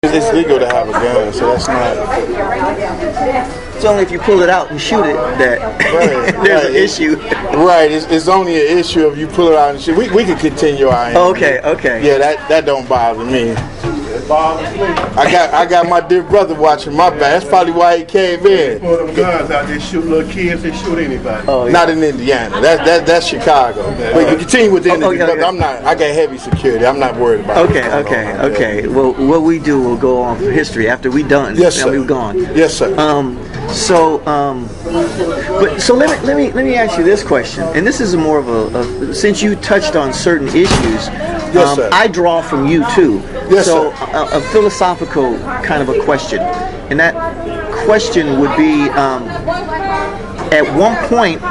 It's legal to have a gun, so that's not. It's only if you pull it out and shoot it that there's an issue. Right, it's only an issue if you pull it out and shoot. We can continue our. Okay. Yeah, that don't bother me. I got my dear brother watching my back. That's probably why he came in. Pull them guns out, they shoot little kids, they shoot anybody. Oh, yeah. Not in Indiana. That's Chicago. But you continue with the interview, brother. I'm not. I got heavy security. I'm not worried about it. Okay. Well, what we do will go on for history after we done. Yes, sir. We've gone. Yes, sir. So let me ask you this question, and this is more of a since you touched on certain issues. Yes, sir. I draw from you too. Yes, so sir. A philosophical kind of a question, and that question would be: at one point,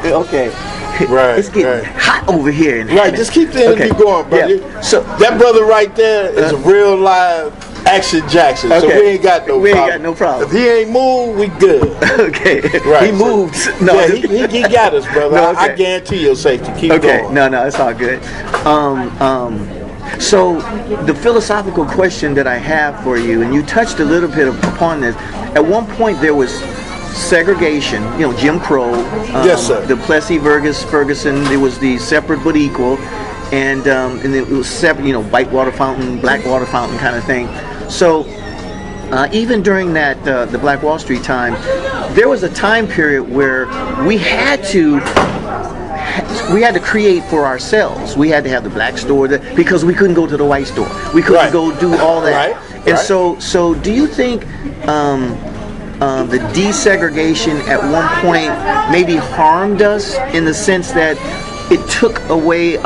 okay. Right, it's getting hot over here. Right, just keep the interview going, brother. Yeah. So that brother right there is a real live Action Jackson. Okay. So we ain't got no problem. We ain't got no problem. If he ain't moved, we good. Okay. Right. He moved. No, yeah, he got us, brother. No, okay. I guarantee your safety. Keep going. No, it's all good. So the philosophical question that I have for you, and you touched a little bit upon this. At one point, there was segregation, Jim Crow. Yes, sir. The Plessy Ferguson. There was the separate but equal, and it was separate. White water fountain, black water fountain kind of thing. So even during that the Black Wall Street time, there was a time period where we had to create for ourselves. We had to have the black store because we couldn't go to the white store. We couldn't go do all that. Right. And so do you think the desegregation at one point maybe harmed us in the sense that it took away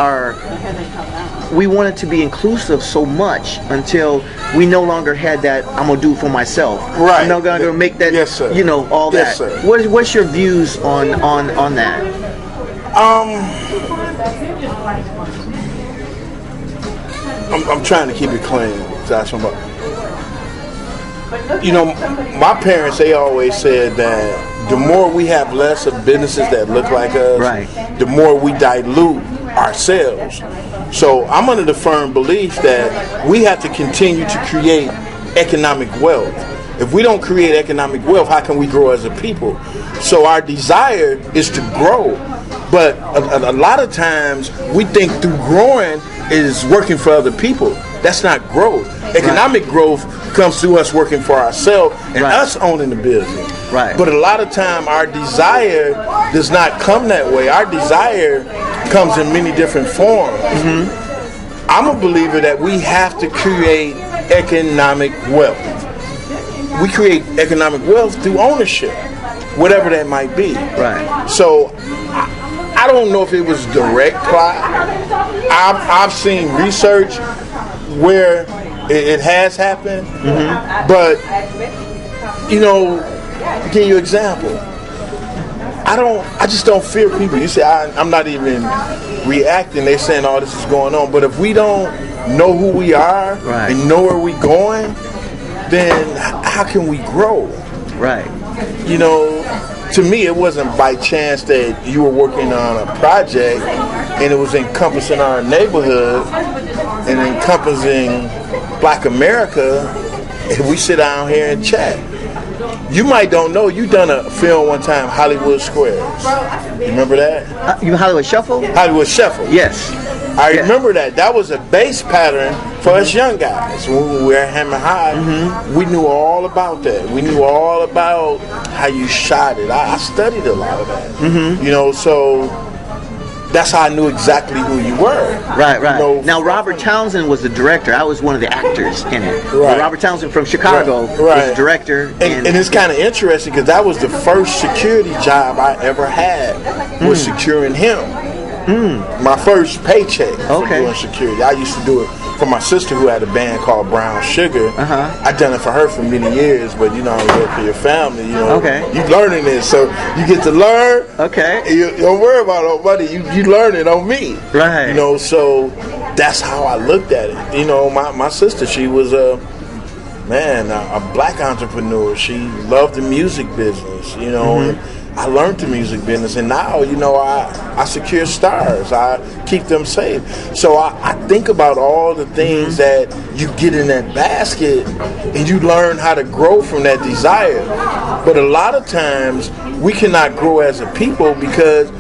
we wanted to be inclusive so much until we no longer had that I'm gonna do it for myself. Right. I'm not gonna make that. Yes, sir. All Yes, that. Sir. What's your views on that? I'm trying to keep it clean, Josh. My parents, they always said that the more we have less of businesses that look like us, right, the more we dilute ourselves. So I'm under the firm belief that we have to continue to create economic wealth. If we don't create economic wealth, how can we grow as a people? So our desire is to grow. But a lot of times we think through growing is working for other people. That's not growth. Economic growth comes through us working for ourselves and us owning the business. Right. But a lot of time our desire does not come that way. Our desire comes in many different forms. Mm-hmm. I'm a believer that we have to create economic wealth. We create economic wealth through ownership, whatever that might be. Right. So I don't know if it was direct plot. I've seen research where it has happened, but give you an example. I just don't fear people. You say I'm not even reacting. They saying all this is going on, but if we don't know who we are and know where we're going, then how can we grow? Right. To me, it wasn't by chance that you were working on a project and it was encompassing our neighborhood and encompassing Black America, and we sit down here and chat. You might don't know, you done a film one time, Hollywood Squares. You remember that? You Hollywood Shuffle? Hollywood Shuffle. Yes. I remember that. That was a base pattern for us young guys. When we were at Hammer High, we knew all about that. We knew all about how you shot it. I studied a lot of that. So that's how I knew exactly who you were. Right. Now, Robert Townsend was the director. I was one of the actors in it. Right. Robert Townsend from Chicago was the director. And it's kind of interesting because that was the first security job I ever had, was securing him. My first paycheck for doing security. I used to do it for my sister who had a band called Brown Sugar. I done it for her for many years, but you work for your family. You learning this, so you get to learn. You don't worry about no money. You learn it on me. Right. So that's how I looked at it. My sister, she was a Black entrepreneur. She loved the music business. And I learned the music business, and now, you know, I secure stars. I keep them safe. So I think about all the things that you get in that basket, and you learn how to grow from that desire. But a lot of times, we cannot grow as a people because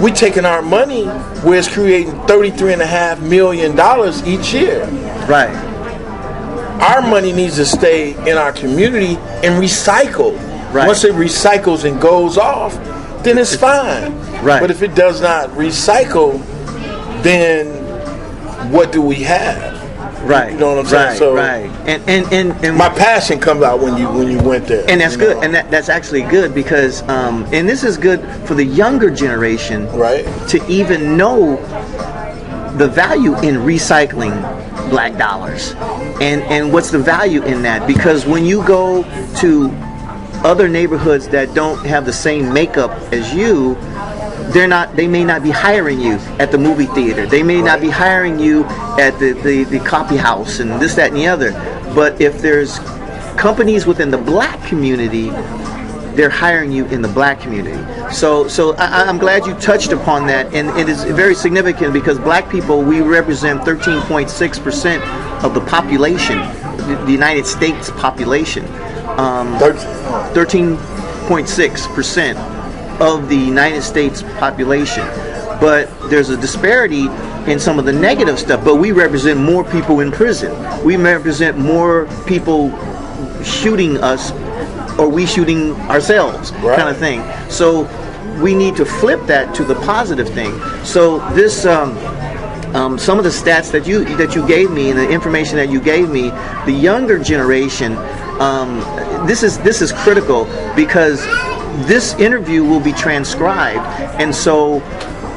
we taking our money where it's creating $33.5 million each year. Right. Our money needs to stay in our community and recycle. Right. Once it recycles and goes off, then it's fine. Right. But if it does not recycle, then what do we have? Right. You know what I'm saying? Right. So right. And my passion comes out when you went there. and that's good. know? And that's actually good because and this is good for the younger generation, Right. to even know the value in recycling black dollars, and what's the value in that, because when you go to other neighborhoods that don't have the same makeup as you, they may not be hiring you at the movie theater, they may not be hiring you at the coffee house and this, that, and the other. But if there's companies within the black community, they're hiring you in the black community. So I'm glad you touched upon that, and it is very significant because black people, we represent 13.6% of the population, the United States population. 13.6% of the United States population. But there's a disparity in some of the negative stuff, but we represent more people in prison. We represent more people shooting us, or we shooting ourselves, Right. kind of thing. So we need to flip that to the positive thing. So this, some of the stats that you gave me and the information that you gave me, the younger generation, this is critical because this interview will be transcribed, and so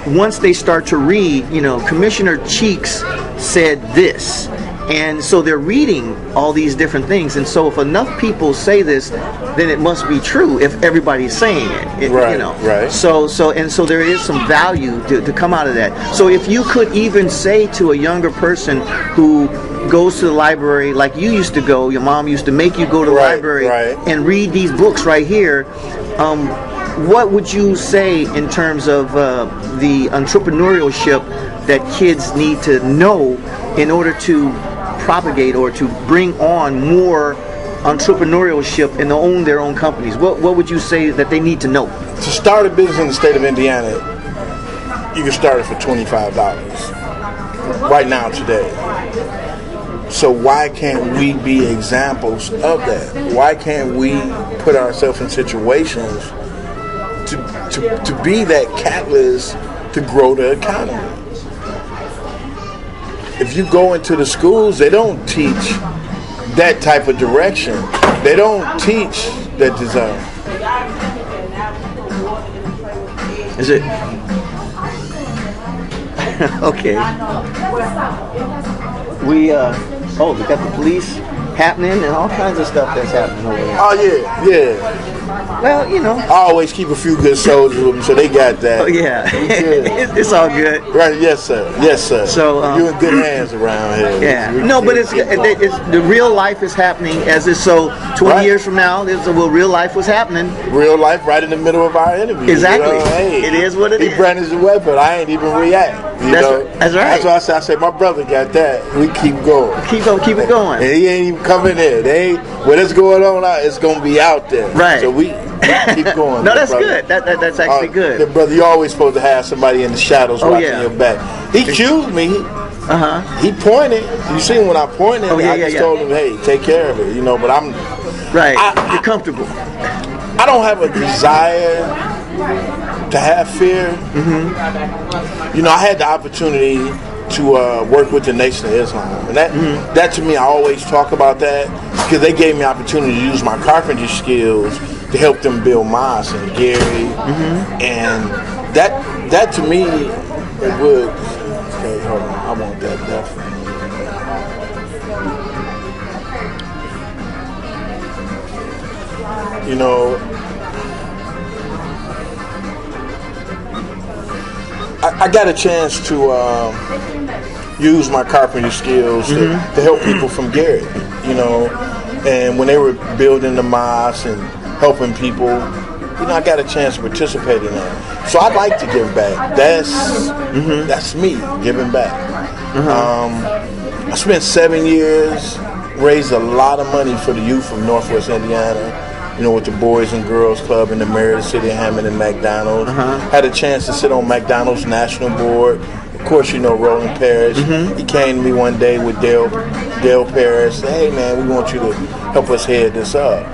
once they start to read, you know, Commissioner Cheeks said this. And so they're reading all these different things, and so if enough people say this, then it must be true. If everybody's saying it, Right, you know. right. So there is some value to come out of that. So if you could even say to a younger person who goes to the library like you used to go, your mom used to make you go to the Right, library right. and read these books right here. What would you say in terms of the entrepreneurship that kids need to know in order to propagate or to bring on more entrepreneurship and to own their own companies? What would you say that they need to know? To start a business in the state of Indiana, you can start it for $25 right now today. So why can't we be examples of that? Why can't we put ourselves in situations to be that catalyst to grow the economy? If you go into the schools, they don't teach that type of direction. They don't teach that design. Is it? Okay. We got the police happening and all kinds of stuff that's happening over there. Oh yeah. Well, you know. I always keep a few good soldiers with me, so they got that. Oh yeah. We good. It's all good. Right? Yes, sir. Yes, sir. So, you're in good hands around here. Yeah. No, but it's the real life is happening as is. So 20 Right. years from now, real life was happening. Real life, right in the middle of our interview. Exactly. You know, hey, It is what it he is. brandished the weapon. I ain't even react. That's right. That's why I said my brother got that. We keep going. Keep it going. And he ain't even coming in. What is going on out, it's gonna be out there. Right. So we keep going. No, that's brother. good. That's actually good. Brother, you're always supposed to have somebody in the shadows watching yeah. your back. He cued me. He pointed. You seen when I pointed? Oh, yeah, I just yeah. told him, hey, take care of it. You know, but I'm Right. You're comfortable. I don't have a desire to have fear. You know, I had the opportunity to work with the Nation of Islam, and that to me, I always talk about that because they gave me opportunity to use my carpentry skills to help them build mosques in Gary, and that to me it would. Okay, hold on, I want that definitely. You know, I got a chance to use my carpentry skills to help people from Gary, you know, and when they were building the mosque and helping people, I got a chance to participate in that. So I like to give back. That's me giving back. I spent 7 years, raised a lot of money for the youth of Northwest Indiana. With the Boys and Girls Club in the mayor of the city of Hammond and McDonald's. Had a chance to sit on McDonald's national board. Of course, Roland Parrish. He came to me one day with Dale Parrish. Said, hey, man, we want you to help us head this up.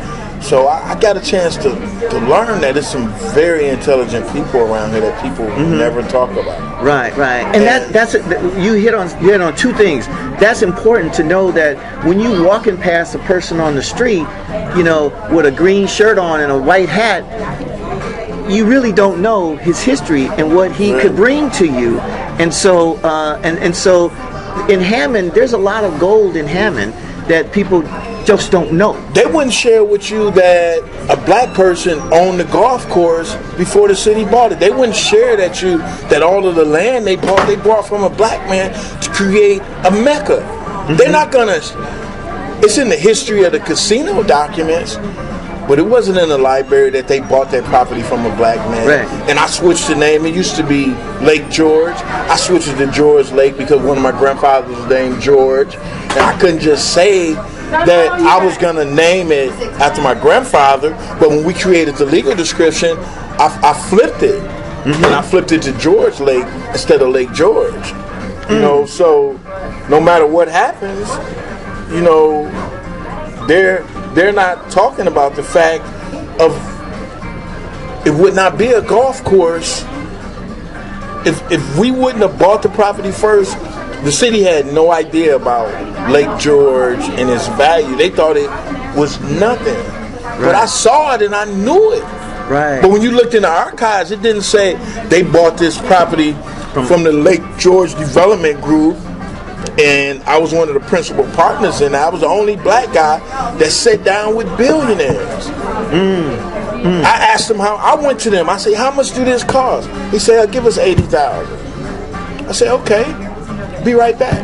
So I got a chance to learn that there's some very intelligent people around here that people never talk about. Right. And that's you hit on two things. That's important to know that when you walking past a person on the street, with a green shirt on and a white hat, you really don't know his history and what he could bring to you. And so and so in Hammond, there's a lot of gold in Hammond that people just don't know. They wouldn't share with you that a black person owned the golf course before the city bought it. They wouldn't share that all of the land they bought from a black man to create a mecca. They're not gonna. It's in the history of the casino documents, but it wasn't in the library that they bought that property from a black man. Right. And I switched the name. It used to be Lake George. I switched it to George Lake because one of my grandfathers was named George, and I couldn't just say that I was going to name it after my grandfather, but when we created the legal description, I flipped it. And I flipped it to George Lake instead of Lake George. So no matter what happens, they're not talking about the fact of it would not be a golf course if we wouldn't have bought the property first. The city had no idea about Lake George and its value. They thought it was nothing. Right. But I saw it and I knew it. Right. But when you looked in the archives, it didn't say they bought this property from the Lake George Development Group, and I was one of the principal partners in it. I was the only black guy that sat down with billionaires. I asked them I went to them. I said, how much do this cost? He said, give us $80,000. I said, okay. Be right back.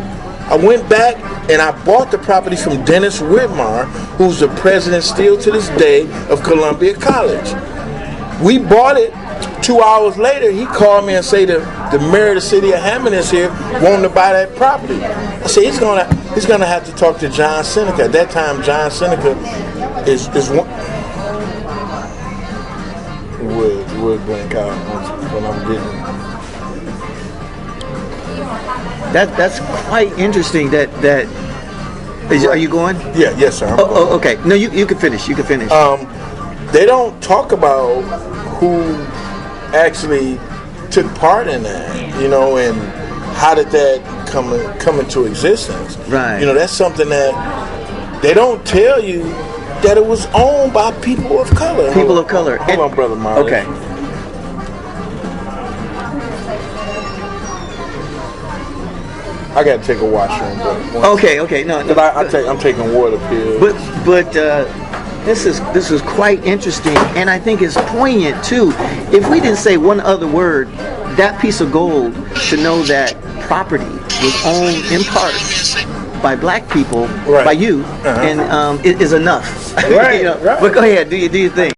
I went back and I bought the property from Dennis Whitmar, who's the president still to this day of Columbia College. We bought it. 2 hours later, he called me and said the mayor of the city of Hammond is here, wanting to buy that property. I said he's gonna have to talk to John Seneca. At that time, John Seneca is one. Would blank out when I'm getting. That's quite interesting. Are you going? Yeah, yes, sir. Oh, okay. No, you can finish. You can finish. They don't talk about who actually took part in that, and how did that come into existence. Right. That's something that they don't tell you, that it was owned by people of color. People of color. Hold on, Brother Marley. Okay. I gotta take a washroom break. Okay. No. I'm taking water pills. But this is quite interesting, and I think it's poignant too. If we didn't say one other word, that piece of gold should know that property was owned in part by black people, by you, and it is enough. Right. But go ahead, do your thing.